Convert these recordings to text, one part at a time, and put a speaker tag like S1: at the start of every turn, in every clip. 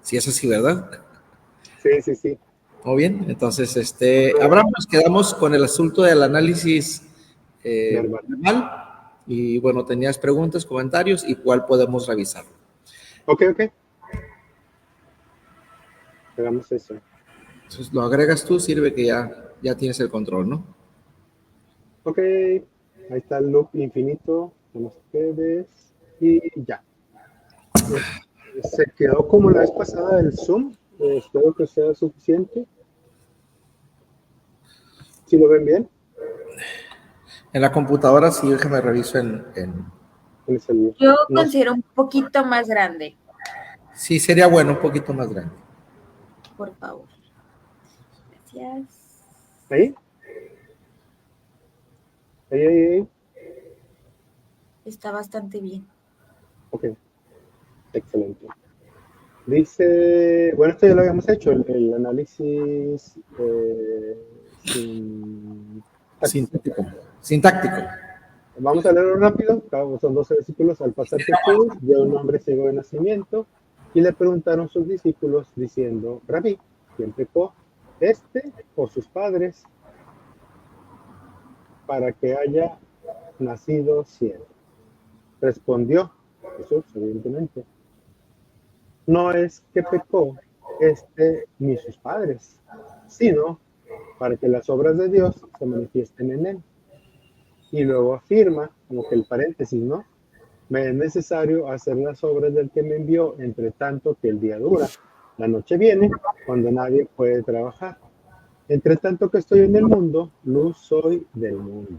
S1: Sí, es así, ¿verdad?
S2: Sí.
S1: Muy bien, entonces, Abraham, nos quedamos con el asunto del análisis verbal. Y bueno, tenías preguntas, comentarios, y cuál podemos revisarlo.
S2: Ok. Hagamos eso.
S1: Entonces lo agregas tú, sirve que ya tienes el control, ¿no?
S2: Ok, ahí está el loop infinito con ustedes y ya. Se quedó como la vez pasada el Zoom. Espero que sea suficiente. ¿Sí lo ven bien?
S1: En la computadora sí, déjame reviso en
S2: ¿Cuál es el?
S3: Yo
S2: No,
S3: considero un poquito más grande,
S1: sí, sería bueno, un poquito más grande.
S3: por favor. Gracias.
S2: ¿ahí? Ahí.
S3: Está bastante bien.
S2: Ok, excelente. Dice, bueno, esto ya lo habíamos hecho, el análisis
S1: Sintáctico.
S2: Vamos a leerlo rápido, son 12 versículos. Al pasar Jesús, vio a un hombre ciego de nacimiento y le preguntaron sus discípulos diciendo, Rabí, ¿quién pecó, este o sus padres, para que haya nacido ciego? Respondió Jesús, evidentemente, no es que pecó este ni sus padres, sino para que las obras de Dios se manifiesten en él. Y luego afirma, como que el paréntesis, ¿no? Me es necesario hacer las obras del que me envió, entre tanto que el día dura. La noche viene cuando nadie puede trabajar. Entre tanto que estoy en el mundo, luz soy del mundo.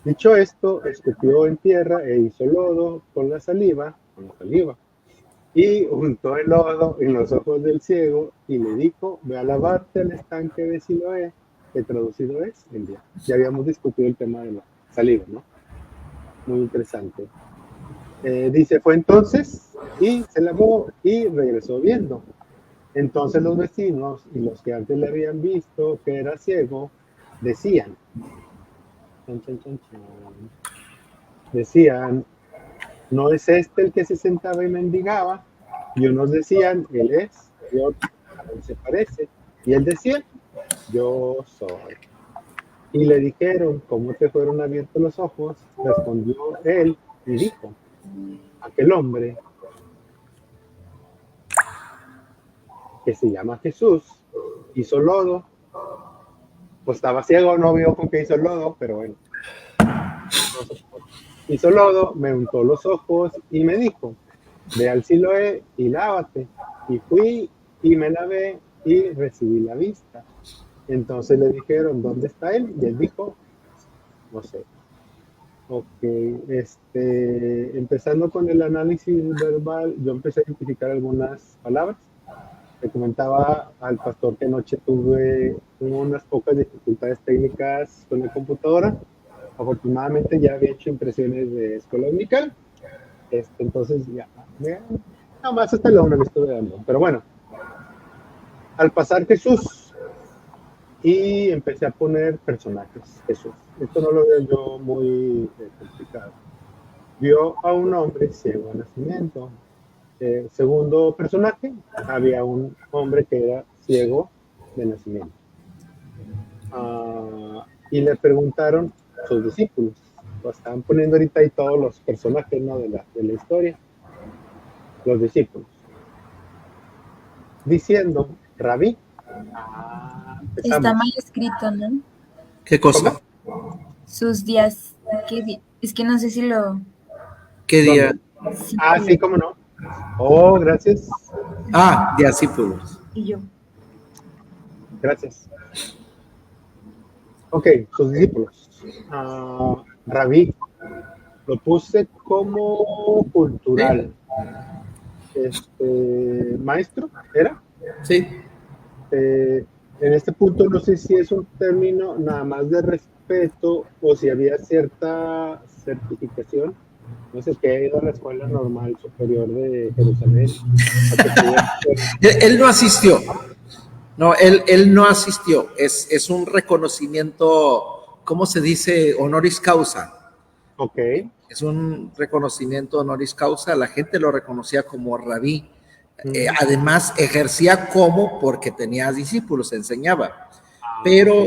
S2: Dicho esto, escupió en tierra e hizo lodo con la saliva, y untó el lodo en los ojos del ciego y le dijo, ve a lavarte al estanque de Siloé, que traducido es enviar. Ya habíamos discutido el tema de la saliva, ¿no? Muy interesante. Dice, fue entonces y se lavó y regresó viendo. Entonces los vecinos y los que antes le habían visto que era ciego, decían, decían, ¿no es este el que se sentaba y mendigaba? Y unos decían, él es, y otros, a él se parece. Y él decía, yo soy. Y le dijeron, ¿cómo te fueron abiertos los ojos? Respondió él y dijo, aquel hombre que se llama Jesús hizo lodo, pues estaba ciego, no vio con qué hizo el lodo, pero bueno, hizo lodo, me untó los ojos y me dijo, ve al Siloé y lávate. Y fui y me lavé y recibí la vista. Entonces le dijeron, ¿dónde está él? Y él dijo, no sé. Ok, empezando con el análisis verbal, yo empecé a identificar algunas palabras. Le comentaba al pastor que anoche tuve unas pocas dificultades técnicas con la computadora. Afortunadamente ya había hecho impresiones de escuela dominical. Entonces ya, nada más hasta la una me estuve dando. Pero bueno, al pasar Jesús y empecé a poner personajes. Jesús. Esto no lo veo yo muy complicado. Vio a un hombre ciego de nacimiento. Segundo personaje, había un hombre que era ciego de nacimiento. Y le preguntaron sus discípulos, lo están poniendo ahorita ahí todos los personajes, ¿no? de la historia, los discípulos, diciendo, Rabí.
S3: Está mal escrito, ¿no?
S1: ¿Qué cosa?
S2: ¿Cómo?
S3: Sus días, es que no sé si lo...
S1: ¿Qué día?
S3: Sí,
S2: Sí, cómo no. Oh, gracias.
S1: Discípulos.
S3: y yo.
S2: Gracias. Ok, sus discípulos. Rabí, lo puse como cultural. Maestro, ¿era?
S1: Sí.
S2: En este punto no sé si es un término nada más de respeto o si había cierta certificación. No sé, que ha ido a la Escuela Normal Superior de Jerusalén.
S1: Él no asistió. No, él no asistió. Es un reconocimiento, ¿cómo se dice? Honoris causa.
S2: Ok.
S1: Es un reconocimiento honoris causa. La gente lo reconocía como rabí. Además, ejercía como porque tenía discípulos, enseñaba, pero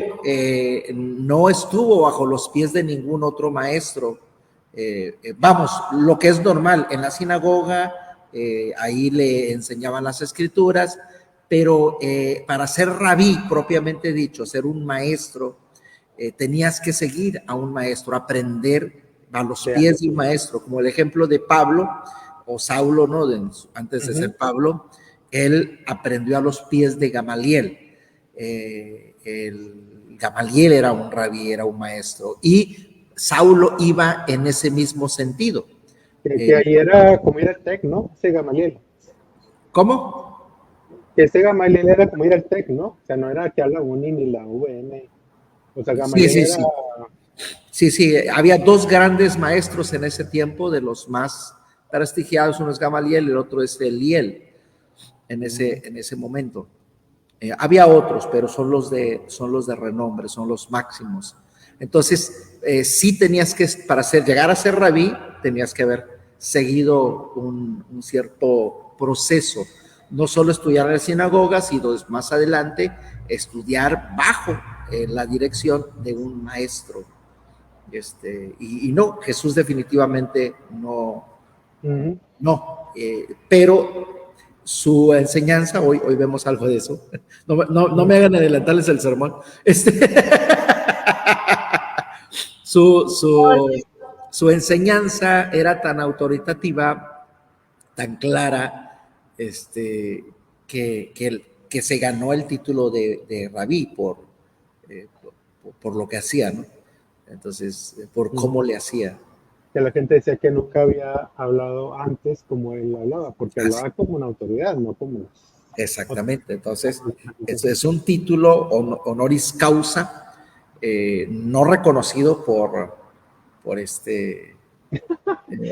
S1: no estuvo bajo los pies de ningún otro maestro. Vamos, lo que es normal en la sinagoga, ahí le enseñaban las escrituras, pero para ser rabí, propiamente dicho, ser un maestro, tenías que seguir a un maestro, aprender a los pies de un maestro, como el ejemplo de Pablo o Saulo, ¿no? Antes de ser Pablo, él aprendió a los pies de Gamaliel. Gamaliel era un rabí, era un maestro, y Saulo iba en ese mismo sentido.
S2: Que ahí era como ir al TEC, ¿no? Ese Gamaliel.
S1: ¿Cómo?
S2: Que ese Gamaliel era como ir al TEC, ¿no? O sea, no era que a la UNI ni la UVM. O sea, Gamaliel era...
S1: Sí, había dos grandes maestros en ese tiempo, de los más prestigiados. Uno es Gamaliel, el otro es Eliel, en ese momento. Había otros, pero son los de renombre, son los máximos. Entonces, sí tenías que, para llegar a ser rabí, tenías que haber seguido un cierto proceso. No solo estudiar en la sinagoga, sino más adelante estudiar bajo la dirección de un maestro. Y no, Jesús definitivamente no, pero su enseñanza, hoy vemos algo de eso, no me hagan adelantarles el sermón, su enseñanza era tan autoritativa, tan clara, que se ganó el título de rabí por lo que hacía, ¿no? Entonces, por cómo le hacía.
S2: Que la gente decía que nunca había hablado antes como él hablaba, porque hablaba como una autoridad, no como...
S1: Exactamente, entonces es un título honoris causa, no reconocido por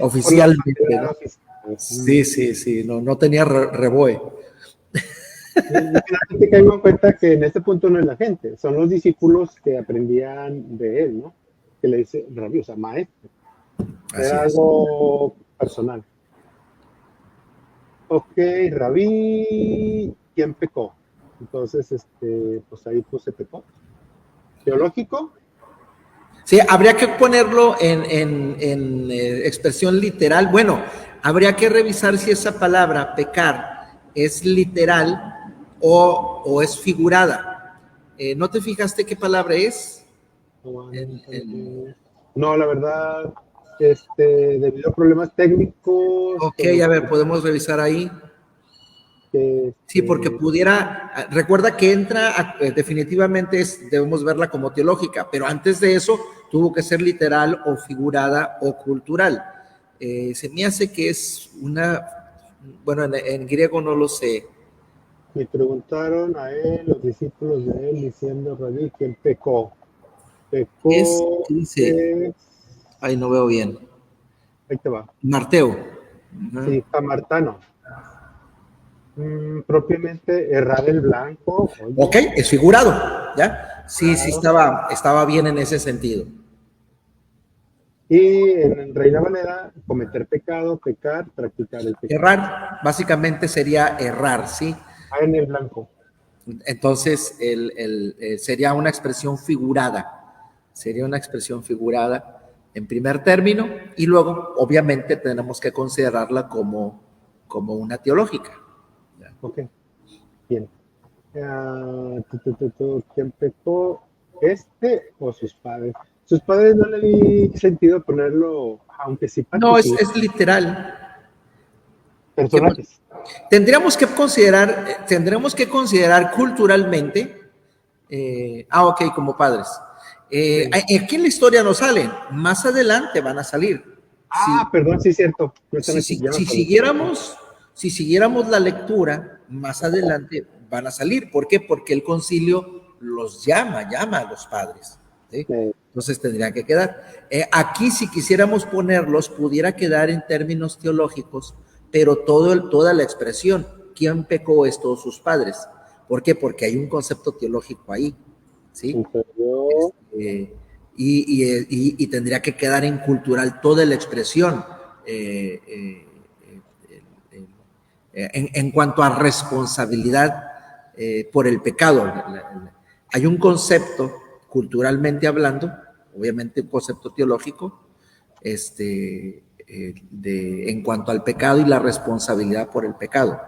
S1: oficialmente, ¿no? Sí, no tenía reboe.
S2: La gente caigo en cuenta que en este punto no es la gente, son los discípulos que aprendían de él, ¿no? Que le dice rabí, o sea, maestro. Era algo personal. Ok, rabí, ¿quién pecó? Entonces, pues ahí se pecó. ¿Teológico?
S1: Sí, habría que ponerlo en expresión literal. Bueno, habría que revisar si esa palabra, pecar, es literal o es figurada. ¿No te fijaste qué palabra es?
S2: No, la verdad, debido a problemas técnicos.
S1: Ok, a ver, podemos revisar ahí. Sí, porque recuerda que entra, definitivamente debemos verla como teológica, pero antes de eso tuvo que ser literal o figurada o cultural. Se me hace que es bueno, en griego no lo sé.
S2: Me preguntaron a él, los discípulos de él, diciendo, rabí, ¿quién pecó? Pecó
S1: dice, ahí no veo bien.
S2: Ahí te va.
S1: Marteo.
S2: Sí, Camartano. Propiamente errar el blanco. Oye.
S1: Ok, es figurado, ¿ya? Sí, claro. Sí, estaba bien en ese sentido.
S2: Y en Reina Valera, cometer pecado, pecar, practicar el pecado.
S1: Errar, básicamente sería errar, ¿sí?
S2: En el blanco.
S1: Entonces, sería una expresión figurada. Sería una expresión figurada en primer término, y luego, obviamente, tenemos que considerarla como una teológica.
S2: Ok, bien. ¿Quién pecó? ¿O sus padres? Sus padres no le di sentido ponerlo, aunque sí.
S1: No, es literal.
S2: Personajes.
S1: Tendríamos que considerar culturalmente, ok, como padres. Aquí en la historia no salen, más adelante van a salir.
S2: Perdón, sí es cierto.
S1: Si siguiéramos la lectura, más adelante van a salir. ¿Por qué? Porque el concilio los llama a los padres, ¿sí? Entonces tendrían que quedar. Aquí, si quisiéramos ponerlos, pudiera quedar en términos teológicos, pero toda la expresión, ¿quién pecó? Es todos sus padres. ¿Por qué? Porque hay un concepto teológico ahí, ¿sí? Y tendría que quedar en cultural toda la expresión. En cuanto a responsabilidad por el pecado. Hay un concepto, culturalmente hablando, obviamente un concepto teológico, en cuanto al pecado y la responsabilidad por el pecado,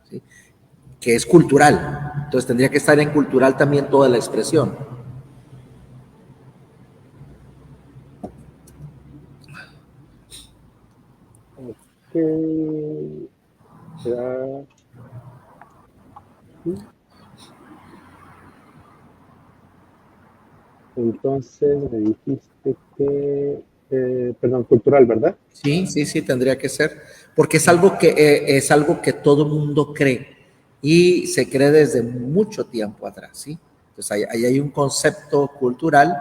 S1: ¿sí? Que es cultural. Entonces tendría que estar en cultural también toda la expresión.
S2: Que será. ¿Sí? Entonces me dijiste que, perdón, cultural, ¿verdad?
S1: Sí, sí, sí, tendría que ser, porque es algo que todo mundo cree y se cree desde mucho tiempo atrás, ¿sí? Entonces ahí hay un concepto cultural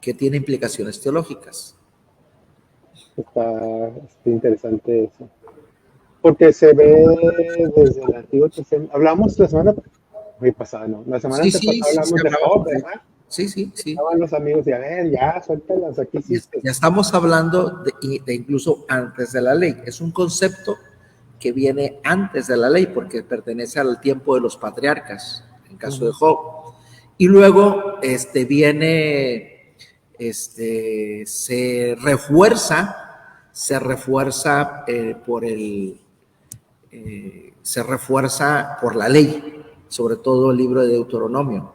S1: que tiene implicaciones teológicas.
S2: Está interesante eso. Porque se ve desde el Antiguo Testamento. Hablamos la semana pasada, no, la semana
S1: Sí, sí,
S2: antepasada
S1: sí,
S2: hablamos
S1: sí,
S2: de Job,
S1: sí,
S2: ¿verdad?
S1: sí, sí, sí.
S2: Estaban los amigos y a ver, ya, suéltalas, aquí sí.
S1: Ya estamos hablando de incluso antes de la ley. Es un concepto que viene antes de la ley porque pertenece al tiempo de los patriarcas, en caso de Job. Y luego viene, se refuerza se refuerza por la ley, sobre todo el libro de Deuteronomio.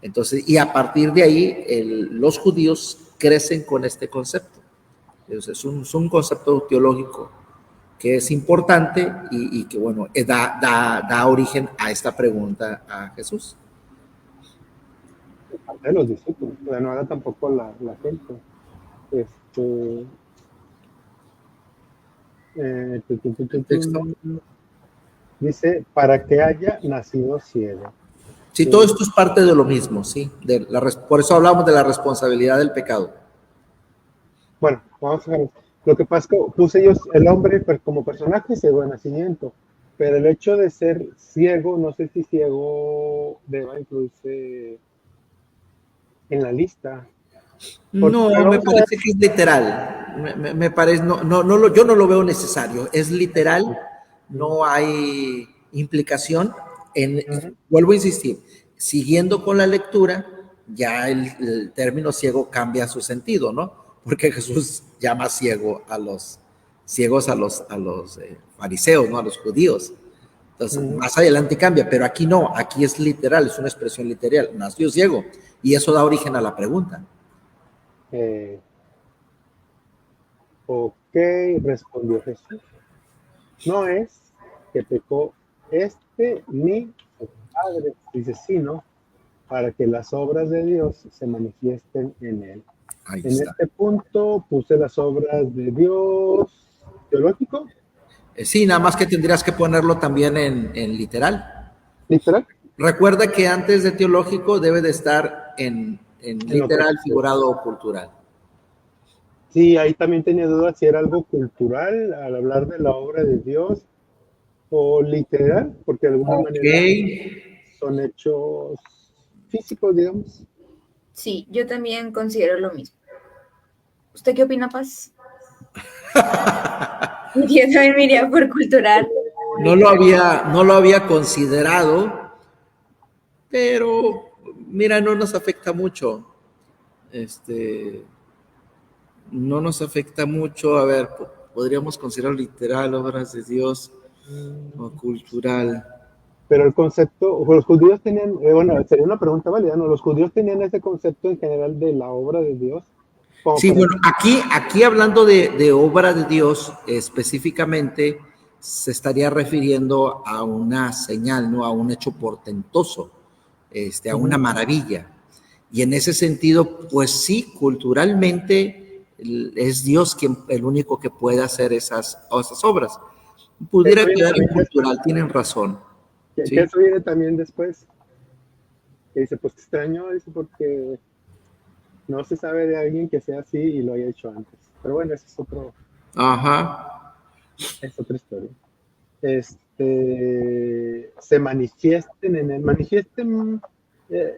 S1: Entonces, y a partir de ahí, los judíos crecen con este concepto. Entonces, es un concepto teológico que es importante y que, bueno, da origen a esta pregunta a Jesús.
S2: De los discípulos, o sea, no era tampoco la gente.
S1: El texto.
S2: Dice, para que haya nacido ciego.
S1: Sí, todo esto es parte de lo mismo, sí. Por eso hablamos de la responsabilidad del pecado.
S2: Bueno, vamos a ver. Lo que pasa es que puse yo el hombre como personaje ciego de nacimiento, pero el hecho de ser ciego, no sé si ciego deba incluirse en la lista.
S1: No, me parece que es literal. Me parece, yo no lo veo necesario. Es literal, no hay implicación. Vuelvo a insistir, siguiendo con la lectura, ya el término ciego cambia su sentido, ¿no? Porque Jesús llama ciego a los ciegos, a los fariseos, ¿no? A los judíos. Entonces, más adelante cambia, pero aquí no, aquí es literal, es una expresión literal. Nació ciego, y eso da origen a la pregunta.
S2: Ok, respondió Jesús. No es que pecó ni su padre, dice, sino para que las obras de Dios se manifiesten en él.
S1: Ahí
S2: en
S1: está.
S2: Este punto puse las obras de Dios teológico.
S1: Sí, nada más que tendrías que ponerlo también en literal.
S2: ¿Literal?
S1: Recuerda que antes de teológico debe de estar en literal, figurado o cultural.
S2: Sí, ahí también tenía dudas si era algo cultural al hablar de la obra de Dios o literal, porque de alguna manera son hechos físicos, digamos.
S3: Sí, yo también considero lo mismo. ¿Usted qué opina, Paz? Yo también me iría por cultural.
S1: No lo había considerado, pero mira, no nos afecta mucho. No nos afecta mucho. A ver, podríamos considerar literal, obras de Dios o cultural.
S2: Pero el concepto, los judíos tenían, bueno, sería una pregunta válida, ¿no? Los judíos tenían ese concepto en general de la obra de Dios.
S1: Sí, bueno, aquí hablando de obra de Dios, específicamente se estaría refiriendo a una señal, ¿no? A un hecho portentoso, a una maravilla. Y en ese sentido, pues sí, culturalmente es Dios el único que puede hacer esas obras. Pudiera quedar en cultural, tienen razón.
S2: ¿Sí? Que eso viene también después. Que dice, pues extraño, dice, porque no se sabe de alguien que sea así y lo haya hecho antes. Pero bueno, ese es otro.
S1: Ajá.
S2: Es otra historia. Se manifiesten en él. Manifiesten,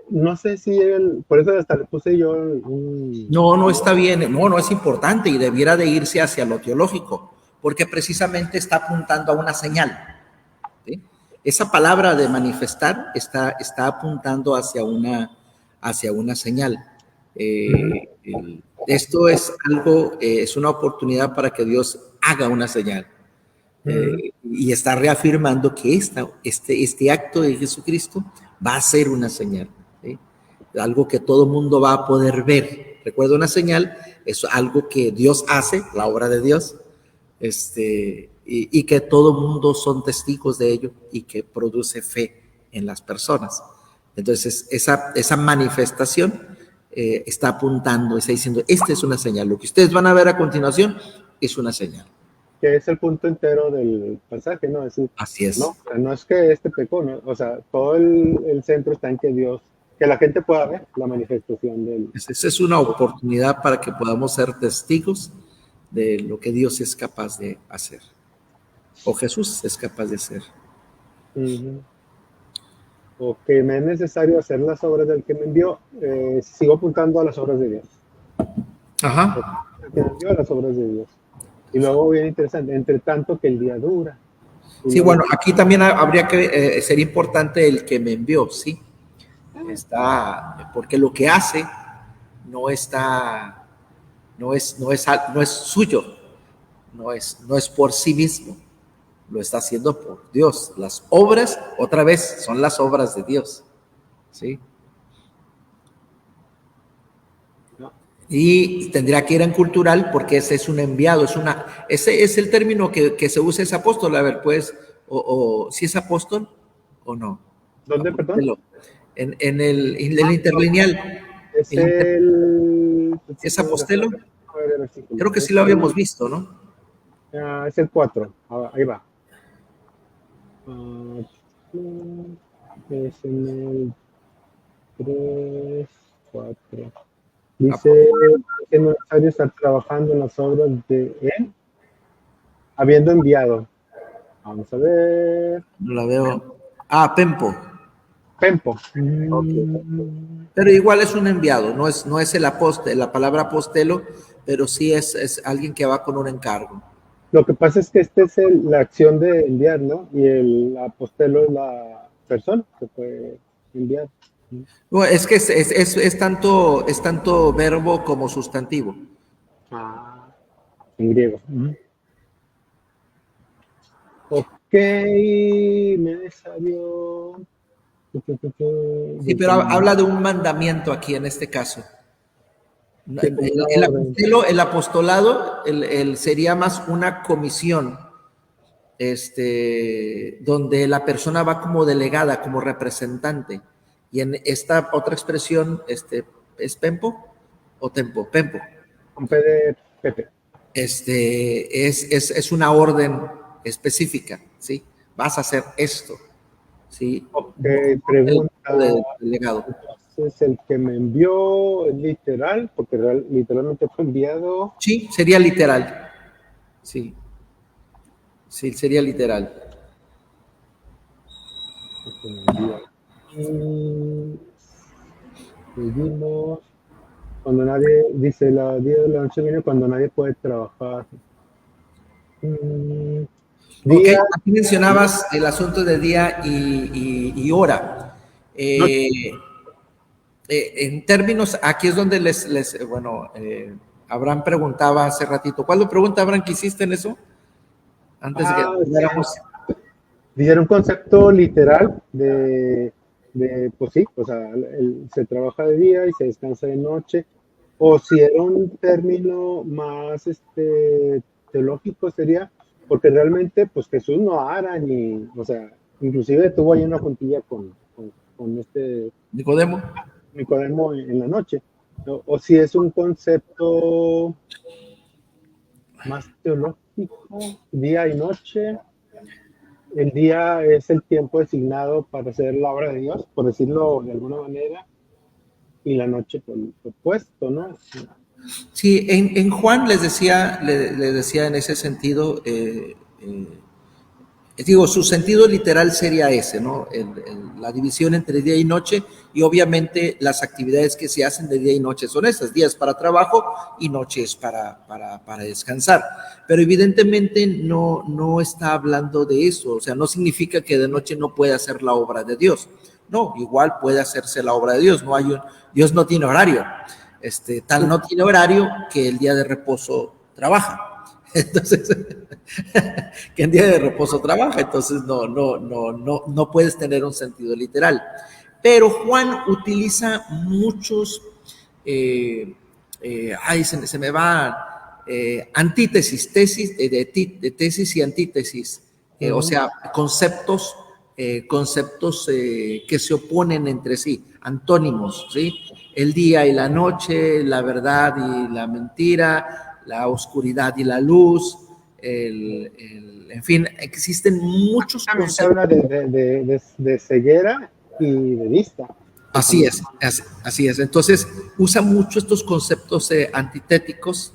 S2: no sé si por eso hasta le puse yo
S1: No está bien, no es importante y debiera de irse hacia lo teológico, porque precisamente está apuntando a una señal. ¿sí? Esa palabra de manifestar está apuntando hacia una señal. Esto es algo, es una oportunidad para que Dios haga una señal. Y está reafirmando que este acto de Jesucristo va a ser una señal, ¿sí? Algo que todo mundo va a poder ver. Recuerda, una señal es algo que Dios hace, la obra de Dios, y que todo mundo son testigos de ello y que produce fe en las personas. Entonces, esa manifestación está apuntando, está diciendo, esta es una señal. Lo que ustedes van a ver a continuación es una señal.
S2: Que es el punto entero del pasaje, ¿no? Es decir,
S1: Así es.
S2: no es que pecó, ¿no? O sea, todo el centro está en que Dios, que la gente pueda ver la manifestación de él.
S1: Esa es una oportunidad para que podamos ser testigos de lo que Dios es capaz de hacer, o Jesús es capaz de hacer.
S2: O que me es necesario hacer las obras del que me envió, sigo apuntando a las obras de Dios.
S1: Ajá.
S2: El que me envió a las obras de Dios. Y luego, bien interesante, entre tanto que el día dura.
S1: Sí, bueno, aquí también habría que ser importante el que me envió, ¿sí? Porque lo que hace no es suyo, no es por sí mismo, lo está haciendo por Dios. Las obras, otra vez, son las obras de Dios, ¿sí? Y tendría que ir en cultural porque ese es un enviado, ese es el término que se usa, es apóstol. A ver, pues, si es apóstol o no.
S2: ¿Dónde,
S1: Apóstolo.
S2: perdón?
S1: En el interlineal. ¿Es apostelo? Creo que sí lo habíamos visto, ¿no?
S2: Es el 4, ahí va. Es en el 3, 4. Dice que es necesario estar trabajando en las obras de él, habiendo enviado. Vamos a ver.
S1: No la veo. Pempo.
S2: Pempo.
S1: Okay. Pero igual es un enviado, no es el apóstol, la palabra apostelo, pero sí es alguien que va con un encargo.
S2: Lo que pasa es que es la acción de enviar, ¿no? Y el apostelo es la persona que puede enviar.
S1: No, es que es tanto verbo como sustantivo.
S2: En griego. Ok, me salió.
S1: Sí, pero habla de un mandamiento aquí en este caso. El apostolado sería más una comisión, donde la persona va como delegada, como representante. Y en esta otra expresión, ¿es Pempo o Tempo? Pempo.
S2: Con P de Pepe.
S1: Es una orden específica, ¿sí? Vas a hacer esto, ¿sí?
S2: Okay, pregunta.
S1: Delegado.
S2: Entonces, el que me envió es literal, porque literalmente fue enviado.
S1: Sí, sería literal. Sí. Sí, sería literal.
S2: Seguimos. Cuando nadie, dice, la día de la noche viene cuando nadie puede trabajar.
S1: Ok, aquí mencionabas el asunto de día y hora. En términos, aquí es donde Abraham preguntaba hace ratito. ¿Cuál lo pregunta, Abraham, que hiciste en eso? Antes de que fuéramos.
S2: Dijeron un concepto literal pues sí, o sea, se trabaja de día y se descansa de noche, o si era un término más teológico sería, porque realmente pues Jesús no hará ni, o sea, inclusive tuvo ahí una juntilla con
S1: Nicodemo
S2: en la noche, ¿no? O si es un concepto más teológico, día y noche. El día es el tiempo designado para hacer la obra de Dios, por decirlo de alguna manera, y la noche por el opuesto, ¿no?
S1: Sí, en Juan les decía en ese sentido, Digo, su sentido literal sería ese, ¿no? La división entre día y noche, y obviamente las actividades que se hacen de día y noche son esas: días para trabajo y noches para descansar. Pero evidentemente no está hablando de eso, o sea, no significa que de noche no pueda hacer la obra de Dios. No, igual puede hacerse la obra de Dios. Dios no tiene horario. Tal no tiene horario que el día de reposo trabaja. Entonces, que en día de reposo trabaja, entonces no puedes tener un sentido literal. Pero Juan utiliza muchos, se me va, antítesis, de tesis y antítesis, o sea, conceptos que se oponen entre sí, antónimos, ¿sí? El día y la noche, la verdad y la mentira, la oscuridad y la luz, en fin, existen muchos conceptos.
S2: Habla de ceguera y de vista.
S1: Así es. Entonces, usa mucho estos conceptos antitéticos,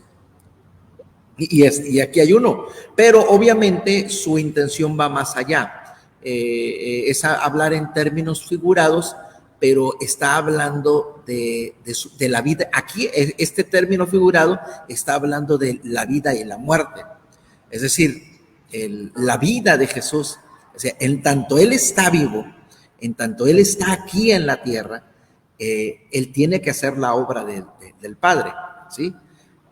S1: y aquí hay uno, pero obviamente su intención va más allá. Es hablar en términos figurados, pero está hablando de la vida. Aquí, este término figurado está hablando de la vida y la muerte. Es decir, la vida de Jesús, o sea, en tanto Él está vivo, en tanto Él está aquí en la tierra, Él tiene que hacer la obra del Padre, ¿sí?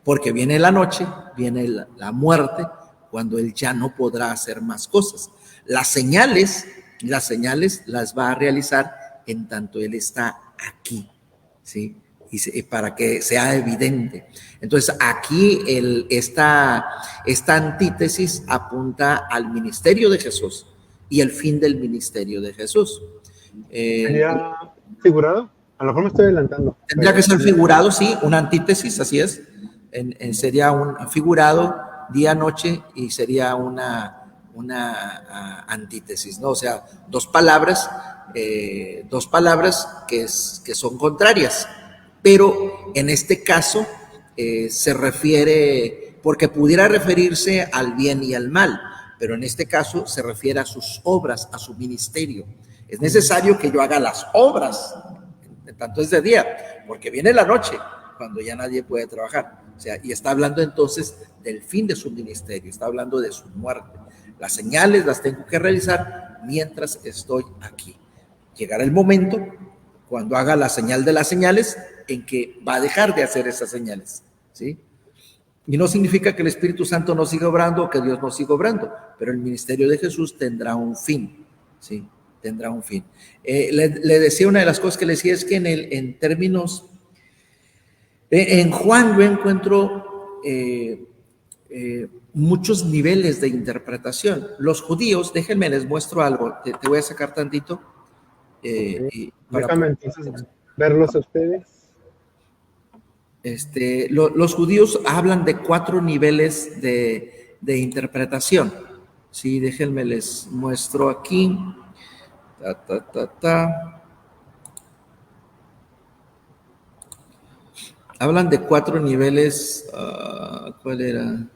S1: Porque viene la noche, viene la muerte, cuando Él ya no podrá hacer más cosas. Las señales las va a realizar en tanto Él está aquí, ¿sí? Y para que sea evidente. Entonces, aquí esta antítesis apunta al ministerio de Jesús y el fin del ministerio de Jesús.
S2: ¿Sería figurado? A lo mejor me estoy adelantando.
S1: Tendría que ser figurado, sí, una antítesis, así es. Sería un figurado día-noche y sería una antítesis, ¿no? O sea, dos palabras que son contrarias, pero en este caso se refiere, porque pudiera referirse al bien y al mal, pero en este caso se refiere a sus obras, a su ministerio. Es necesario que yo haga las obras, tanto es de día, porque viene la noche, cuando ya nadie puede trabajar. O sea, y está hablando entonces del fin de su ministerio, está hablando de su muerte. Las señales las tengo que realizar mientras estoy aquí. Llegará el momento, cuando haga la señal de las señales, en que va a dejar de hacer esas señales, ¿sí? Y no significa que el Espíritu Santo no siga obrando o que Dios no siga obrando, pero el ministerio de Jesús tendrá un fin, ¿sí? Tendrá un fin. Le decía, una de las cosas que le decía es que en términos, en Juan yo encuentro muchos niveles de interpretación. Los judíos, déjenme les muestro algo, te voy a sacar tantito.
S2: Déjame entonces verlos a ustedes.
S1: Los judíos hablan de 4 niveles de interpretación. Sí, déjenme les muestro aquí. Hablan de 4 niveles. ¿Cuál era?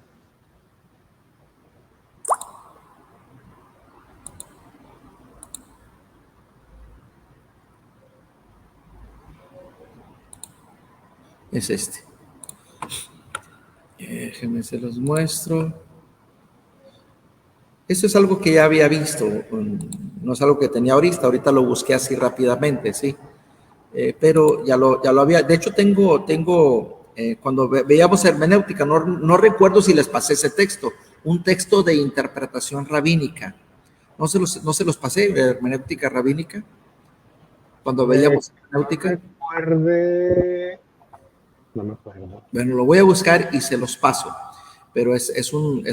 S1: Es este. Déjenme se los muestro. Esto es algo que ya había visto, no es algo que tenía ahorita lo busqué así rápidamente, sí. Pero ya lo había, de hecho tengo cuando veíamos hermenéutica, no recuerdo si les pasé ese texto, un texto de interpretación rabínica. No se los pasé, hermenéutica rabínica, cuando veíamos hermenéutica.
S2: No me acuerdo.
S1: Bueno, lo voy a buscar y se los paso, pero es un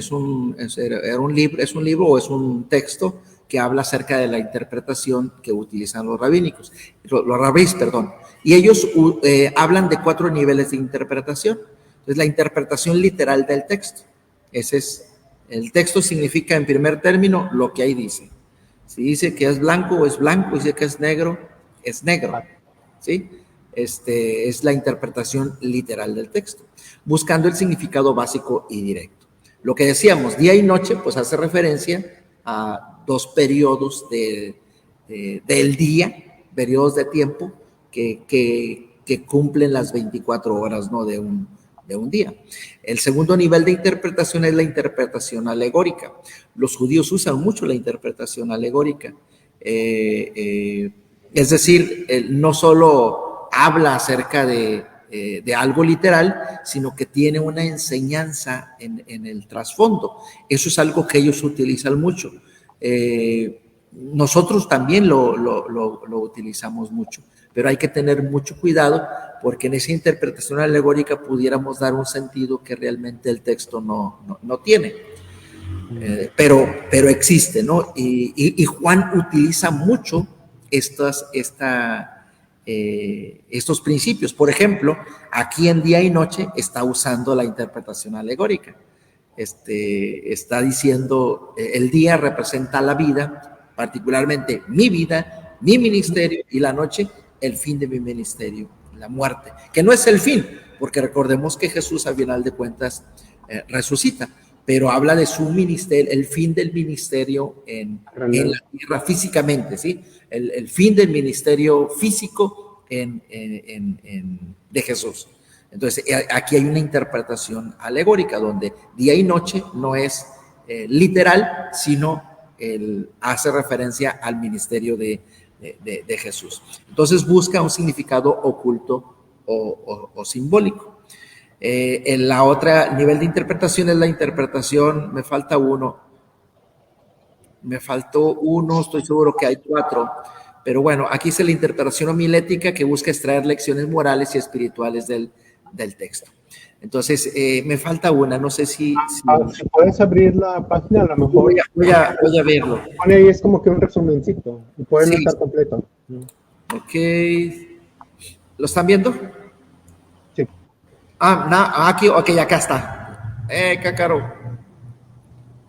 S1: libro o es un texto que habla acerca de la interpretación que utilizan los rabíes, perdón. Y ellos hablan de 4 niveles de interpretación. Entonces, la interpretación literal del texto. Ese es, el texto significa, en primer término, lo que ahí dice. Si dice que es blanco, es blanco. Si dice que es negro, es negro. ¿Sí? Es la interpretación literal del texto, buscando el significado básico y directo. Lo que decíamos, día y noche, pues hace referencia dos periodos del día, periodos de tiempo que cumplen las 24 horas, ¿no?, de un día. El segundo nivel de interpretación es la interpretación alegórica. Los judíos usan mucho la interpretación alegórica. Es decir, no solo habla acerca de algo literal, sino que tiene una enseñanza en el trasfondo. Eso es algo que ellos utilizan mucho. Nosotros también lo utilizamos mucho, pero hay que tener mucho cuidado porque en esa interpretación alegórica pudiéramos dar un sentido que realmente el texto no tiene. Pero existe, ¿no? Y Juan utiliza mucho estos principios. Por ejemplo, aquí en Día y Noche está usando la interpretación alegórica. Está diciendo, el día representa la vida, particularmente mi vida, mi ministerio, y la noche, el fin de mi ministerio, la muerte, que no es el fin, porque recordemos que Jesús, al final de cuentas, resucita, pero habla de su ministerio, el fin del ministerio en la tierra físicamente, ¿sí? El fin del ministerio físico de Jesús. Entonces, aquí hay una interpretación alegórica donde día y noche no es literal, sino hace referencia al ministerio de Jesús. Entonces, busca un significado oculto o simbólico. La otra nivel de interpretación es la interpretación, me faltó uno, estoy seguro que hay 4, pero bueno, aquí es la interpretación homilética que busca extraer lecciones morales y espirituales del texto. Entonces, me falta una, no sé si
S2: puedes abrir la página, a lo mejor.
S1: Voy a verlo.
S2: Pone ahí, es como que un resumencito, y puede no
S1: Sí.
S2: estar completo.
S1: Ok. ¿Lo están viendo?
S2: Sí.
S1: Aquí, ok, acá está. Cácaro.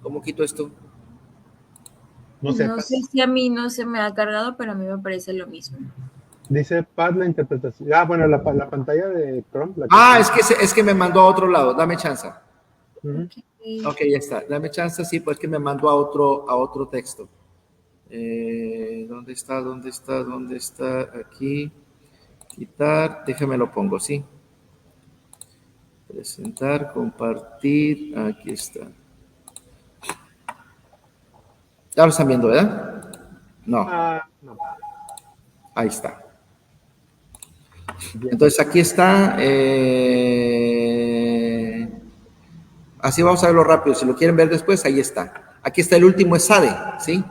S1: ¿Cómo quito esto?
S3: No sé si a mí no se me ha cargado, pero a mí me parece lo mismo.
S2: Dice Pat la interpretación. Bueno, la pantalla de Chrome.
S1: Es que me mandó a otro lado. Dame chance.
S3: Okay.
S1: Ok, ya está. Dame chance, sí, pues que me mandó a otro texto. ¿Dónde está? Aquí. Quitar. Déjame lo pongo, ¿sí? Presentar, compartir. Aquí está. Ya lo están viendo, ¿verdad? No.
S2: No.
S1: Ahí está. Entonces aquí está. Así vamos a verlo rápido. Si lo quieren ver después, ahí está. Aquí está el último Esade, ¿sí?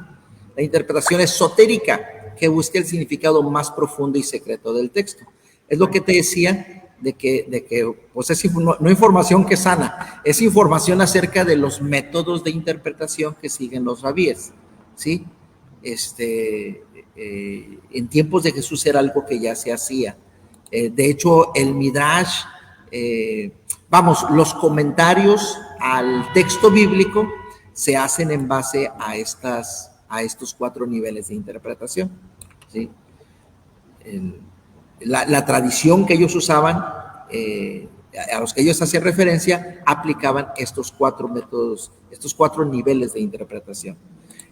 S1: La interpretación esotérica que busca el significado más profundo y secreto del texto. Es lo que te decía de que pues es no información que sana, es información acerca de los métodos de interpretación que siguen los rabíes, ¿sí? En tiempos de Jesús era algo que ya se hacía. De hecho, el Midrash, los comentarios al texto bíblico se hacen en base a estos 4 niveles de interpretación, ¿sí? La tradición que ellos usaban, a los que ellos hacían referencia, aplicaban estos 4 métodos, estos 4 niveles de interpretación.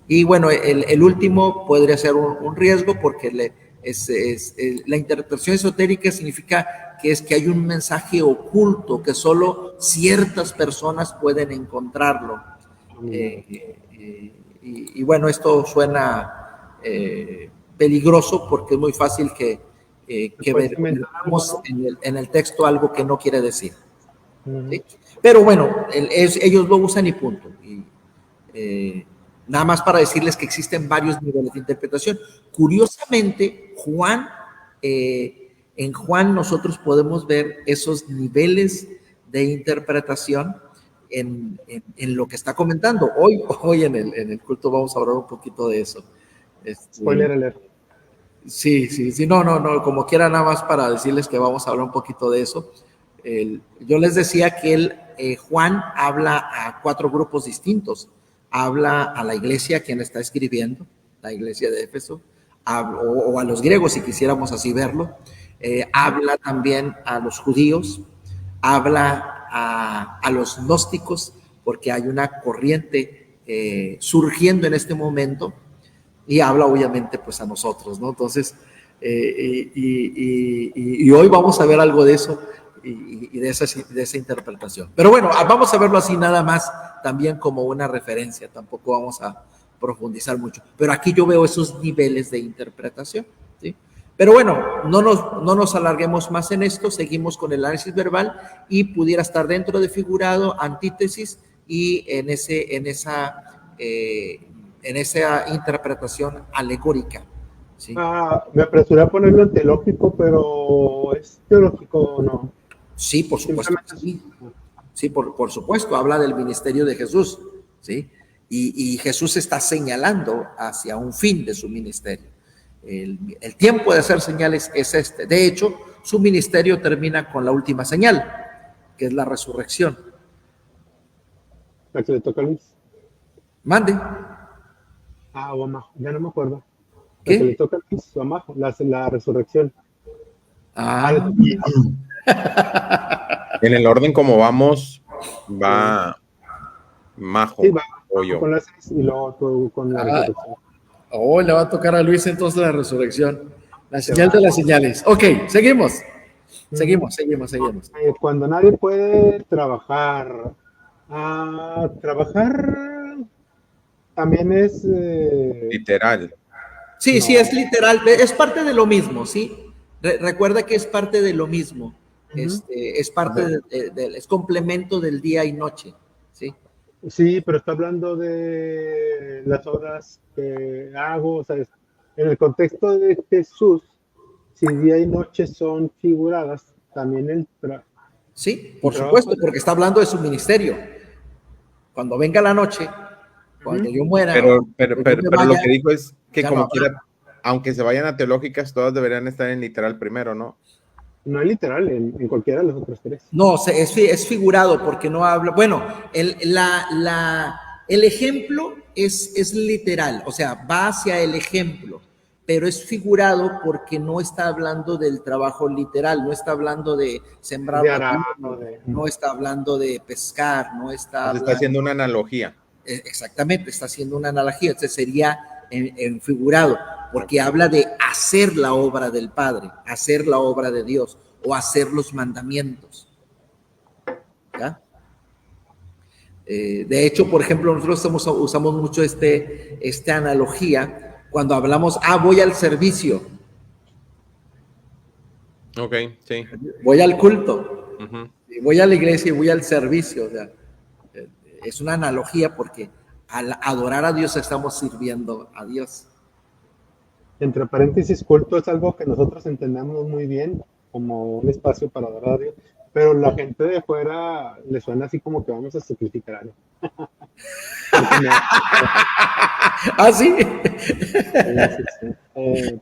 S1: Y bueno, el último podría ser un riesgo porque la interpretación esotérica significa que hay un mensaje oculto que solo ciertas personas pueden encontrarlo. Y bueno, esto suena peligroso porque es muy fácil que veamos en el texto algo que no quiere decir. ¿Sí? Pero bueno, ellos lo usan y punto. Nada más para decirles que existen varios niveles de interpretación. Curiosamente, en Juan nosotros podemos ver esos niveles de interpretación en lo que está comentando. Hoy en el culto vamos a hablar un poquito de eso.
S2: Spoiler alert.
S1: Sí, no, como quiera, nada más para decirles que vamos a hablar un poquito de eso. Yo les decía que Juan habla a 4 grupos distintos. Habla a la iglesia, quien está escribiendo, la iglesia de Éfeso, o a los griegos, si quisiéramos así verlo. Habla también a los judíos, habla a los gnósticos, porque hay una corriente surgiendo en este momento, y habla obviamente pues a nosotros, ¿no? Entonces, y hoy vamos a ver algo de eso y de esa interpretación. Pero bueno, vamos a verlo así nada más, también como una referencia, tampoco vamos a profundizar mucho. Pero aquí yo veo esos niveles de interpretación, ¿sí? Pero bueno, no nos alarguemos más en esto, seguimos con el análisis verbal y pudiera estar dentro de figurado, antítesis y en esa interpretación alegórica. ¿Sí?
S2: Me apresuré a ponerlo en teológico, pero ¿es teológico o no?
S1: Sí, por supuesto. Sí, por supuesto, habla del ministerio de Jesús, ¿sí? Y Jesús está señalando hacia un fin de su ministerio. El tiempo de hacer señales es este. De hecho, su ministerio termina con la última señal, que es la resurrección.
S2: ¿La que le toca a Luis?
S1: Mande.
S2: O Amajo, ya no me acuerdo.
S1: ¿Qué?
S2: La que le toca a Luis o Amajo, la resurrección.
S4: En el orden como vamos, va Majo.
S2: Sí, va
S4: o yo.
S2: Con las 6 y luego tú con la resurrección.
S1: Le va a tocar a Luis entonces la resurrección. La señal de las señales. Ok, seguimos. Seguimos.
S2: Cuando nadie puede trabajar. Trabajar también es...
S4: literal.
S1: Sí, no. Sí, es literal. Es parte de lo mismo, ¿sí? Recuerda que es parte de lo mismo. Es parte es complemento del día y noche, ¿sí?
S2: Sí, pero está hablando de las obras que hago, o sea, en el contexto de Jesús, si día y noche son figuradas, también
S1: sí, por supuesto, porque está hablando de su ministerio. Cuando venga la noche, cuando yo muera.
S4: Pero lo que digo es que como quiera, aunque se vayan a teológicas, todas deberían estar en literal primero, ¿no?
S2: No es literal, en cualquiera de los otros tres.
S1: No, es figurado porque no habla. Bueno, el ejemplo es literal, o sea, va hacia el ejemplo, pero es figurado porque no está hablando del trabajo literal, no está hablando de sembrar, no está hablando de pescar, no está hablando,
S4: está haciendo una analogía.
S1: Exactamente, está haciendo una analogía, entonces sería en figurado, porque habla de hacer la obra del Padre, hacer la obra de Dios o hacer los mandamientos. ¿Ya? De hecho, por ejemplo, nosotros usamos mucho esta analogía cuando hablamos, voy al servicio.
S4: Ok, sí.
S1: Voy al culto, voy a la iglesia y voy al servicio. O sea, es una analogía porque al adorar a Dios estamos sirviendo a Dios.
S2: Entre paréntesis, culto es algo que nosotros entendemos muy bien como un espacio para adorar a Dios, pero la gente de fuera le suena así como que vamos a sacrificar algo.
S1: ¿Sí?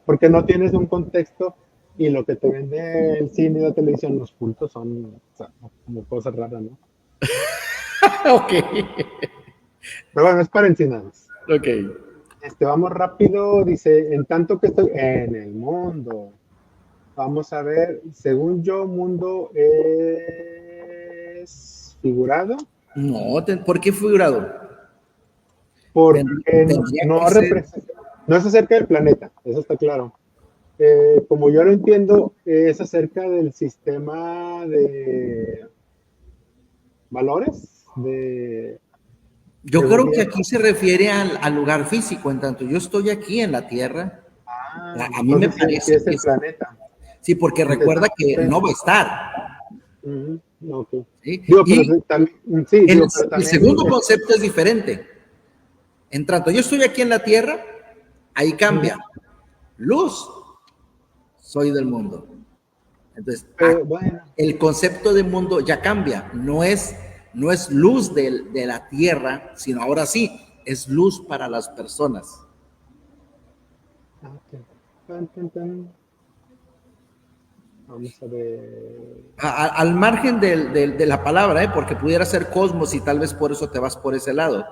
S2: Porque no tienes un contexto y lo que te vende el cine y la televisión, los cultos son como cosas raras, ¿no?
S1: Ok.
S2: Pero bueno, es para enseñarnos.
S1: Ok.
S2: Vamos rápido, dice, en tanto que estoy en el mundo. Vamos a ver, según yo, mundo es figurado.
S1: No, ¿por qué figurado?
S2: Porque no es acerca del planeta, eso está claro. Como yo lo entiendo, es acerca del sistema de valores,
S1: yo creo que aquí se refiere al lugar físico, en tanto yo estoy aquí en la Tierra. A mí me parece
S2: que es el planeta.
S1: Sí, porque recuerda que no va a estar.
S2: Okay.
S1: ¿Sí?
S2: Digo, pero también, sí,
S1: el segundo concepto es diferente. En tanto yo estoy aquí en la Tierra, ahí cambia. Luz, soy del mundo. Entonces,
S2: bueno,
S1: el concepto de mundo ya cambia. No es luz de la Tierra, sino ahora sí, es luz para las personas.
S2: Okay. Vamos a ver.
S1: Al margen de la palabra, porque pudiera ser cosmos y tal vez por eso te vas por ese lado,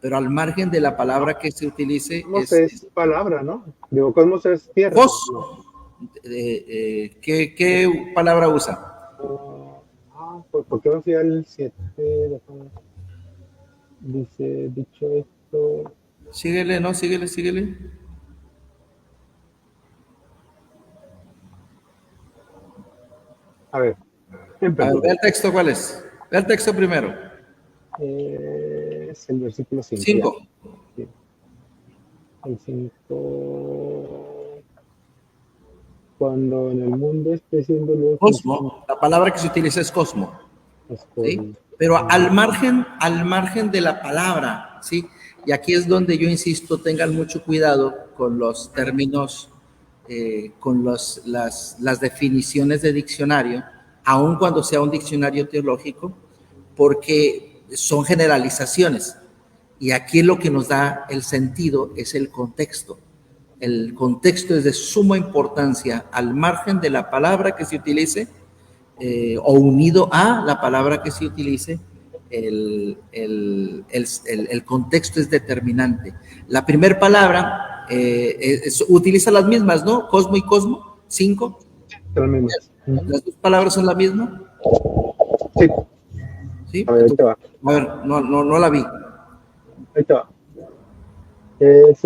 S1: pero al margen de la palabra que se utilice.
S2: Cosmos es palabra, ¿no? Digo, cosmos es tierra.
S1: ¿Qué palabra usa?
S2: ¿Por qué no fui al 7? Dice, dicho momento.
S1: Síguele, ¿no? Síguele.
S2: A ver,
S1: A ver, ve el texto, ¿cuál es? Ve el texto primero.
S2: Es el versículo 5.
S1: 5.
S2: Sí. El 5. Cuando en el mundo esté siendo luz.
S1: Cosmo, la palabra que se utiliza es cosmo. ¿Sí? Pero al margen de la palabra, ¿sí? Y aquí es donde yo insisto, tengan mucho cuidado con los términos, con las definiciones de diccionario, aun cuando sea un diccionario teológico, porque son generalizaciones. Y aquí lo que nos da el sentido es el contexto. El contexto es de suma importancia al margen de la palabra que se utilice, o unido a la palabra que se utilice, el contexto es determinante. La primera palabra utiliza las mismas, ¿no? Cosmo y cosmo, 5. ¿Las dos palabras son la misma?
S2: Sí.
S1: ¿Sí?
S2: A ver, ahí te va.
S1: A ver, no la vi.
S2: Ahí te va. Es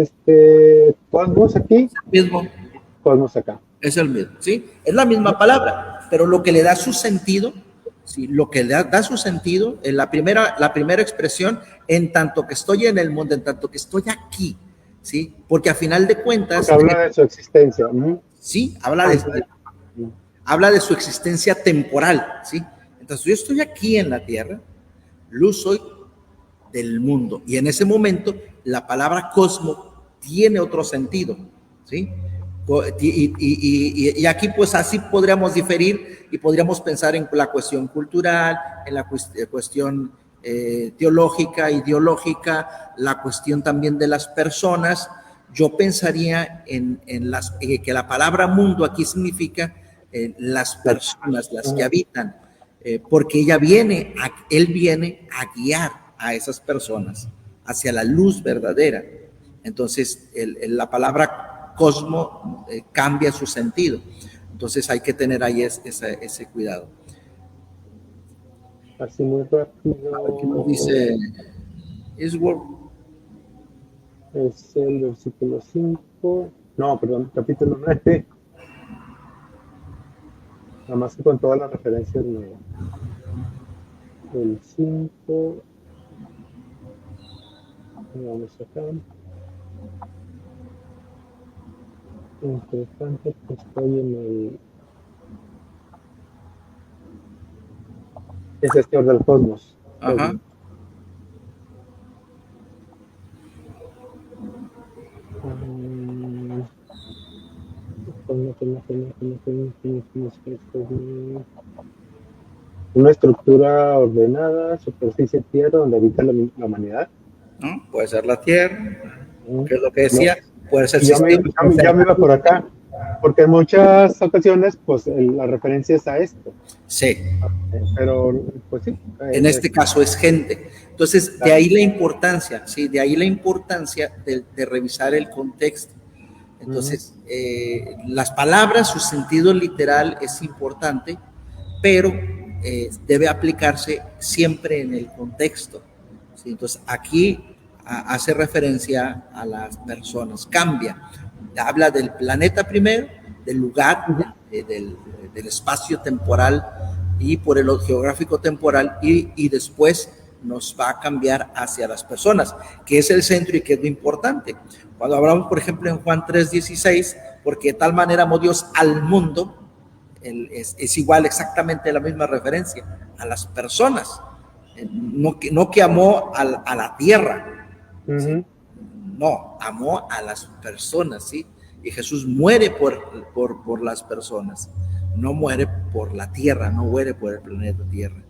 S2: Cosmos aquí.
S1: Es el mismo.
S2: Cosmos acá.
S1: Es el mismo, ¿sí? Es la misma palabra, pero lo que le da su sentido, ¿sí? Lo que le da su sentido en la primera expresión, en tanto que estoy en el mundo, en tanto que estoy aquí, ¿sí? Porque a final de cuentas...
S2: Porque habla de su existencia.
S1: Sí, habla de su existencia temporal, ¿sí? Entonces yo estoy aquí en la tierra, luz soy del mundo, y en ese momento la palabra cosmo tiene otro sentido, ¿sí? Y aquí pues así podríamos diferir y podríamos pensar en la cuestión cultural, en la cuestión teológica, ideológica, la cuestión también de las personas. Yo pensaría en que la palabra mundo aquí significa las personas, las que habitan, porque él viene a guiar a esas personas hacia la luz verdadera. Entonces la palabra cosmo cambia su sentido. Entonces hay que tener ahí ese cuidado.
S2: Así muy rápido.
S1: Aquí nos dice es
S2: el versículo 5. No, perdón, capítulo 9. Nada más que con todas las referencias nuevas. El 5. Vamos acá. Entre tanto que estoy en el... Es del cosmos.
S1: Ajá.
S2: Una estructura ordenada, superficie tierra, donde habita la humanidad.
S1: ¿No? Puede ser la tierra, que es lo que decía, puede ser
S2: ya me iba por acá, porque en muchas ocasiones pues la referencia es a esto.
S1: Sí.
S2: Pero pues sí.
S1: En este caso es gente. Entonces, de ahí la importancia, ¿sí? De ahí la importancia de revisar el contexto. Entonces, las palabras, su sentido literal es importante, pero debe aplicarse siempre en el contexto, ¿sí? Entonces, aquí hace referencia a las personas, cambia, habla del planeta primero, del lugar, del espacio temporal y por el geográfico temporal, y después nos va a cambiar hacia las personas, que es el centro y que es lo importante. Cuando hablamos, por ejemplo, en Juan 3:16, porque de tal manera amó Dios al mundo, es igual, exactamente la misma referencia a las personas, no que amó a la tierra, ¿sí? No, amó a las personas, ¿sí? Y Jesús muere por las personas, no muere por la tierra, no muere por el planeta Tierra.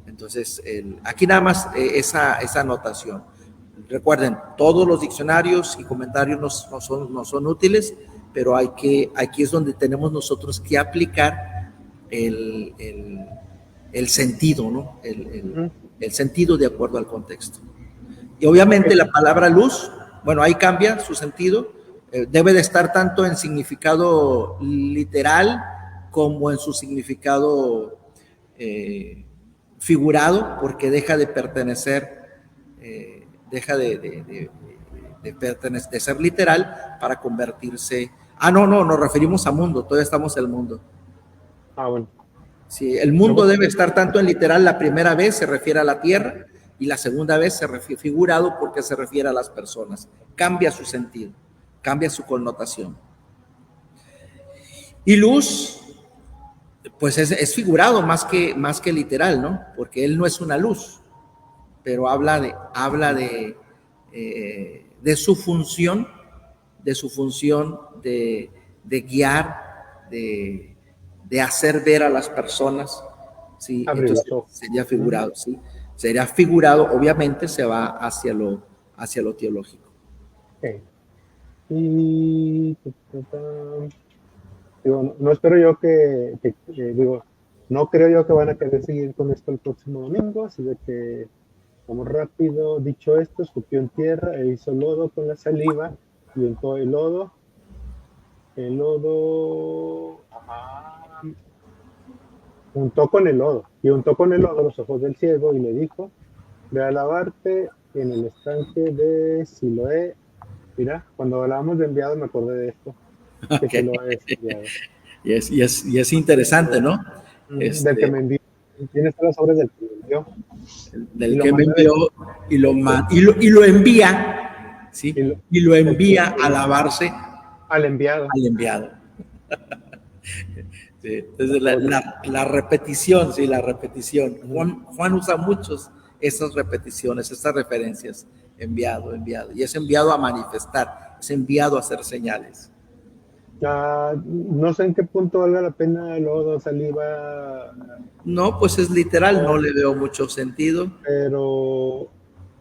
S1: Entonces, aquí nada más esa anotación. Recuerden, todos los diccionarios y comentarios no son útiles, pero aquí es donde tenemos nosotros que aplicar el sentido, ¿no? El sentido de acuerdo al contexto. Y obviamente la palabra luz, bueno, ahí cambia su sentido, debe de estar tanto en significado literal como en su significado figurado, porque deja de pertenecer de ser literal para convertirse. No, nos referimos a mundo, todavía estamos en el mundo.
S2: Bueno.
S1: Sí, el mundo debe estar tanto en literal, la primera vez se refiere a la tierra y la segunda vez se refiere figurado porque se refiere a las personas. Cambia su sentido, cambia su connotación. Y luz, pues es figurado más que literal, ¿no? Porque él no es una luz, pero habla de su función, de guiar, de hacer ver a las personas, ¿sí? Entonces sería figurado, ¿sí? Sería figurado, obviamente se va hacia lo teológico.
S2: Okay. Y digo, no espero yo no creo yo que van a querer seguir con esto el próximo domingo, así de que vamos rápido. Dicho esto, escupió en tierra e hizo lodo con la saliva y untó el lodo, untó con el lodo los ojos del ciego y le dijo: ve a lavarte en el estanque de Siloé. Mira, cuando hablábamos de enviado me acordé de esto. Que Siloé es enviado.
S1: Y es interesante, ¿no?
S2: Del que me envió. Tienes las obras del que me envió.
S1: Del que me envió y lo envía, ¿sí? Y lo envía a lavarse
S2: al enviado.
S1: Sí, entonces la repetición, sí, la repetición. Juan usa muchos esas repeticiones, estas referencias. Enviado. Y es enviado a manifestar, es enviado a hacer señales.
S2: No sé en qué punto valga la pena el lodo, saliva.
S1: No, pues es literal, no le veo mucho sentido.
S2: Pero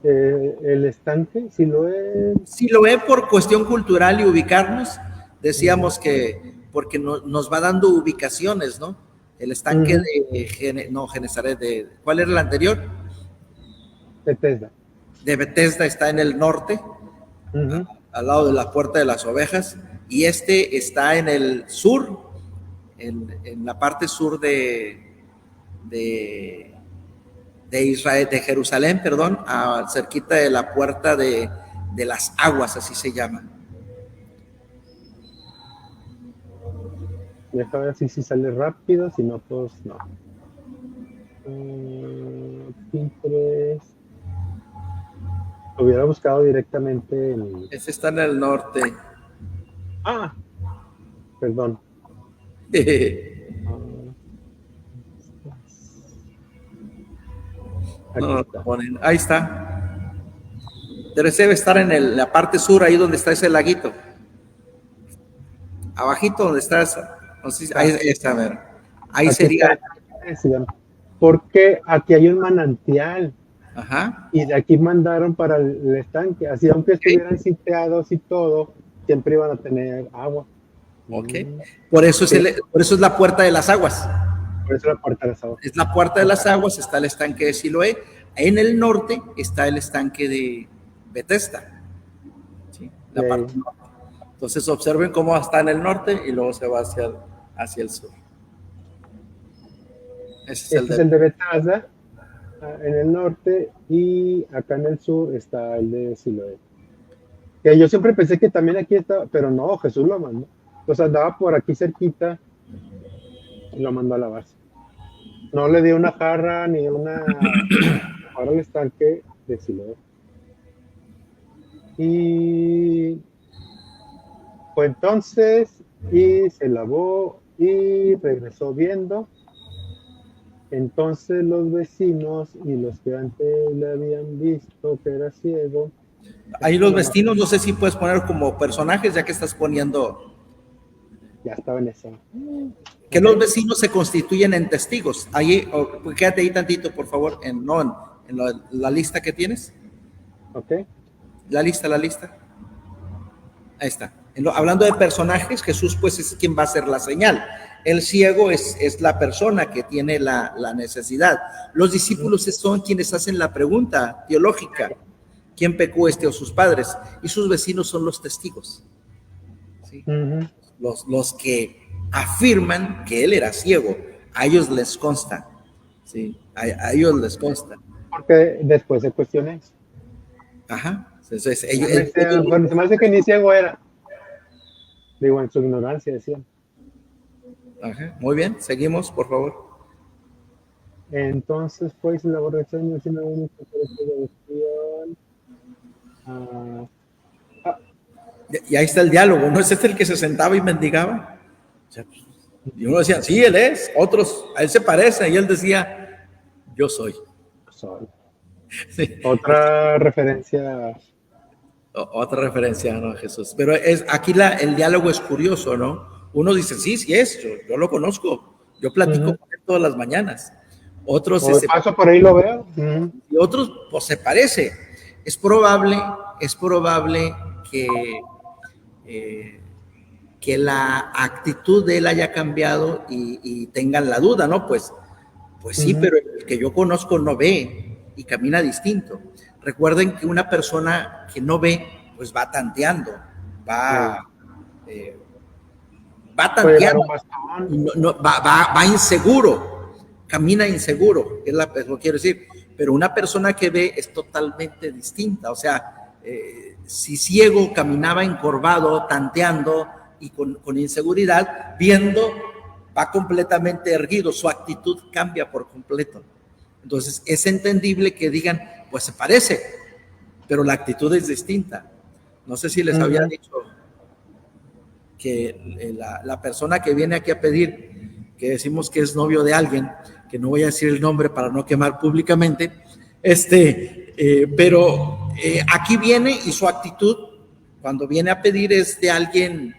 S2: el estanque, si lo es
S1: por cuestión cultural y ubicarnos, decíamos que porque nos va dando ubicaciones, ¿no? El estanque de Genezaret, ¿cuál era el anterior?
S2: Betesda.
S1: De Betesda está en el norte, al lado de la Puerta de las Ovejas, y este está en el sur, en la parte sur de Israel, de Jerusalén, perdón, cerquita de la Puerta de las Aguas, así se llama.
S2: Deja ver si sale rápido, si no, pues no. Pinterest. Hubiera buscado directamente
S1: Ese está en el norte.
S2: Perdón.
S1: Ahí está. Debe estar en la parte sur, ahí donde está ese laguito. Abajito donde está ahí está, a ver. Ahí sería.
S2: Porque aquí hay un manantial.
S1: Ajá.
S2: Y de aquí mandaron para el estanque. Así, aunque estuvieran sitiados y todo, siempre iban a tener agua.
S1: Ok. Por eso es la Puerta de las Aguas.
S2: Por eso es la Puerta de las Aguas.
S1: Es la Puerta de las Aguas, está el estanque de Siloé. En el norte está el estanque de Betesda. ¿Sí? La parte norte. Entonces observen cómo está en el norte y luego se va hacia el sur.
S2: Ese es el de Betesda en el norte, y acá en el sur está el de Siloé. Que yo siempre pensé que también aquí estaba, pero no, Jesús lo mandó. Entonces andaba por aquí cerquita y lo mandó a lavarse. No le dio una jarra ni ahora el estanque de Siloé. Y fue entonces y se lavó y regresó viendo. Entonces los vecinos y los que antes le habían visto que era ciego.
S1: Ahí los vecinos, no sé si puedes poner como personajes, ya que estás poniendo.
S2: Ya estaba en eso.
S1: Que los vecinos se constituyen en testigos. Ahí, quédate ahí tantito, por favor, en la lista que tienes.
S2: Ok.
S1: La lista. Ahí está. Hablando de personajes, Jesús pues es quien va a hacer la señal. El ciego es la persona que tiene la necesidad. Los discípulos son quienes hacen la pregunta teológica: ¿quién pecó, o sus padres? Y sus vecinos son los testigos, ¿sí? Los que afirman que él era ciego. A ellos les consta, ¿sí? A ellos les consta.
S2: Porque después se cuestiona eso.
S1: Ajá. Entonces,
S2: Bueno, se me hace que ni ciego era. Digo, en su ignorancia decían.
S1: Ajá. Muy bien, seguimos, por favor.
S2: Entonces, pues, la borracha sin la única
S1: Y ahí está el diálogo, ¿no es este el que se sentaba y mendigaba? O sea, y uno decía, sí, él es, otros, a él se parece, y él decía, yo soy. Sí.
S2: Otra referencia.
S1: Otra referencia, ¿no? A Jesús. Pero aquí el diálogo es curioso, ¿no? Uno dice, sí es, yo lo conozco, yo platico con él todas las mañanas. Otros
S2: paso por ahí lo veo.
S1: Y otros, pues se parece. Es probable que la actitud de él haya cambiado y tengan la duda, ¿no? Pues sí, pero el que yo conozco no ve y camina distinto. Recuerden que una persona que no ve, pues va tanteando, va tanteando, va inseguro, camina inseguro, es lo que quiero decir. Pero una persona que ve es totalmente distinta. O sea, si ciego caminaba encorvado, tanteando y con inseguridad, viendo, va completamente erguido, su actitud cambia por completo. Entonces, es entendible que digan, pues se parece, pero la actitud es distinta. No sé si les había dicho que la persona que viene aquí a pedir, que decimos que es novio de alguien, que no voy a decir el nombre para no quemar públicamente, pero aquí viene y su actitud, cuando viene a pedir, es de alguien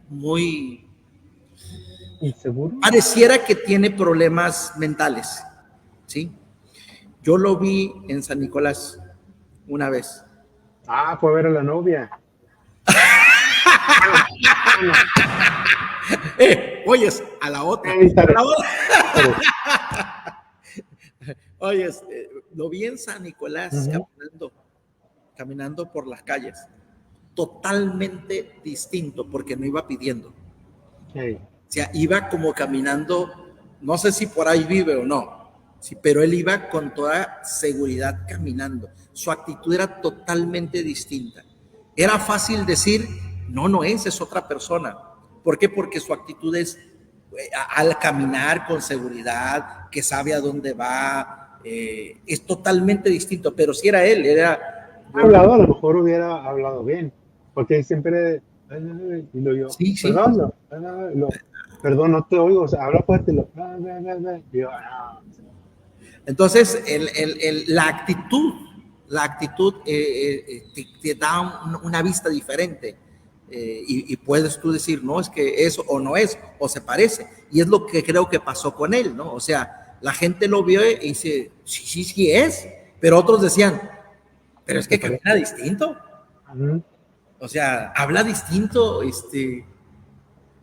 S1: muy inseguro. Pareciera que tiene problemas mentales, ¿sí? Yo lo vi en San Nicolás una vez.
S2: Fue a ver a la novia.
S1: Oyes, a la otra. Oyes, lo vi en San Nicolás caminando por las calles. Totalmente distinto, porque no iba pidiendo. O sea, iba como caminando, no sé si por ahí vive o no. Sí, pero él iba con toda seguridad caminando. Su actitud era totalmente distinta. Era fácil decir, no es otra persona. ¿Por qué? Porque su actitud es al caminar con seguridad, que sabe a dónde va, es totalmente distinto. Pero si era él, era...
S2: a lo mejor hubiera hablado bien, porque siempre... Y lo yo,
S1: sí.
S2: Perdón, no te oigo, o sea, habla fuerte.
S1: Entonces, la actitud te da una vista diferente y puedes tú decir, no, es que eso o no es, o se parece. Y es lo que creo que pasó con él, ¿no? O sea, la gente lo vio y dice, sí es, pero otros decían, pero es que camina distinto. O sea, habla distinto,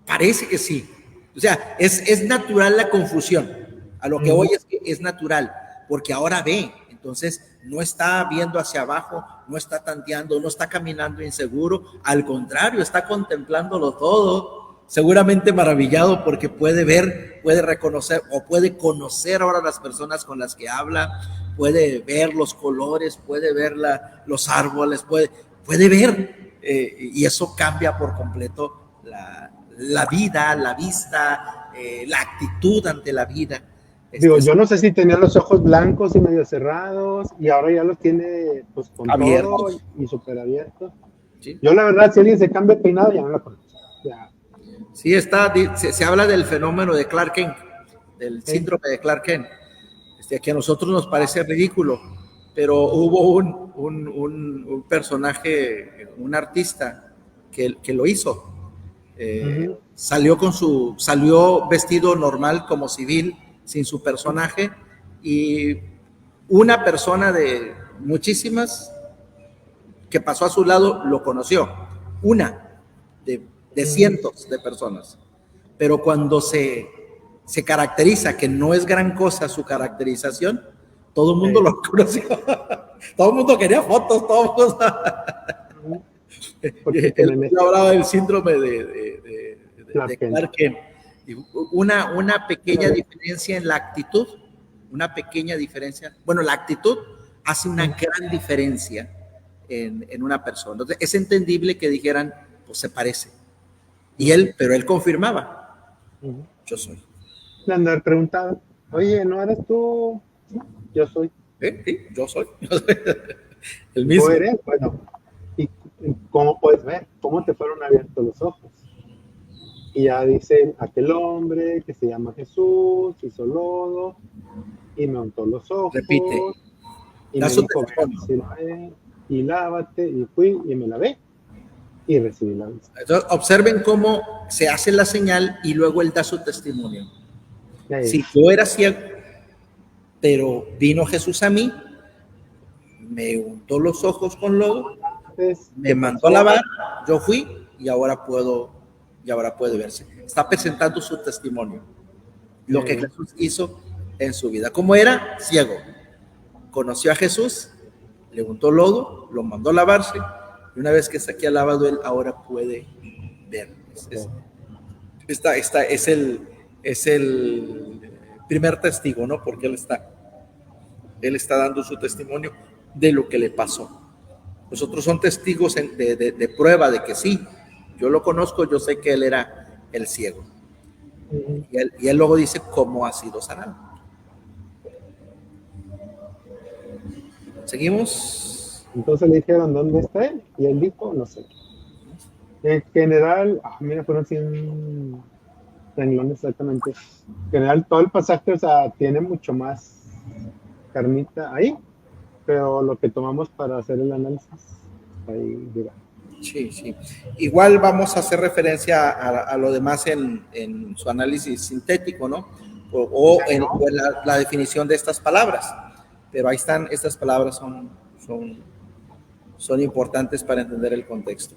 S1: parece que sí. O sea, es natural la confusión. A lo que voy es que es natural, porque ahora ve, entonces no está viendo hacia abajo, no está tanteando, no está caminando inseguro, al contrario, está contemplándolo todo, seguramente maravillado porque puede ver, puede reconocer o puede conocer ahora las personas con las que habla, puede ver los colores, puede ver los árboles, puede ver, y eso cambia por completo la vida, la vista, la actitud ante la vida.
S2: Digo, yo no sé si tenía los ojos blancos y medio cerrados y ahora ya los tiene pues con abiertos. Todo y súper abiertos. ¿Sí? Yo la verdad, si alguien se cambia de peinado, ya no la conozco.
S1: Sí, se habla del fenómeno de Clark Kent, del síndrome de Clark Kent, que a nosotros nos parece ridículo, pero hubo un personaje, un artista que lo hizo. Salió vestido normal como civil, sin su personaje, y una persona de muchísimas que pasó a su lado lo conoció, una de cientos de personas, pero cuando se caracteriza, que no es gran cosa su caracterización, todo el mundo lo conoció, todo el mundo quería fotos, todo el mundo. Yo hablaba del síndrome de Clark Kent. Una pequeña diferencia en la actitud, la actitud hace una gran diferencia en una persona. Entonces, es entendible que dijeran, pues se parece. Pero él confirmaba, yo soy.
S2: Le andar preguntando, oye, ¿no eres tú? Yo soy.
S1: Sí, yo soy. El mismo.
S2: ¿Tú eres? Bueno, ¿y cómo puedes ver? ¿Cómo te fueron abiertos los ojos? Y ya dicen, aquel hombre que se llama Jesús hizo lodo y me untó los ojos.
S1: Repite.
S2: Y me dijo, y lávate, y fui y me lavé y recibí la vista.
S1: Entonces, observen cómo se hace la señal y luego él da su testimonio. Si yo era ciego, pero vino Jesús a mí, me untó los ojos con lodo, me mandó a lavar, yo fui y ahora puedo verse. Está presentando su testimonio, lo que Jesús hizo en su vida. ¿Cómo era? Ciego. Conoció a Jesús, le untó lodo, lo mandó a lavarse, y una vez que está aquí lavado él, ahora puede ver. Es el primer testigo, ¿no? Porque él está dando su testimonio de lo que le pasó. Los otros son testigos de prueba de que sí, yo lo conozco, yo sé que él era el ciego. Y él luego dice cómo ha sido sanado. ¿Seguimos?
S2: Entonces le dijeron, ¿dónde está él? Y él dijo, no sé. En general, mira, fueron 100 renglones exactamente. En general, todo el pasaje, o sea, tiene mucho más carnita ahí, pero lo que tomamos para hacer el análisis, ahí dirá.
S1: Sí. Igual vamos a hacer referencia a lo demás en su análisis sintético, ¿no? O en la definición de estas palabras. Pero ahí están, estas palabras son importantes para entender el contexto.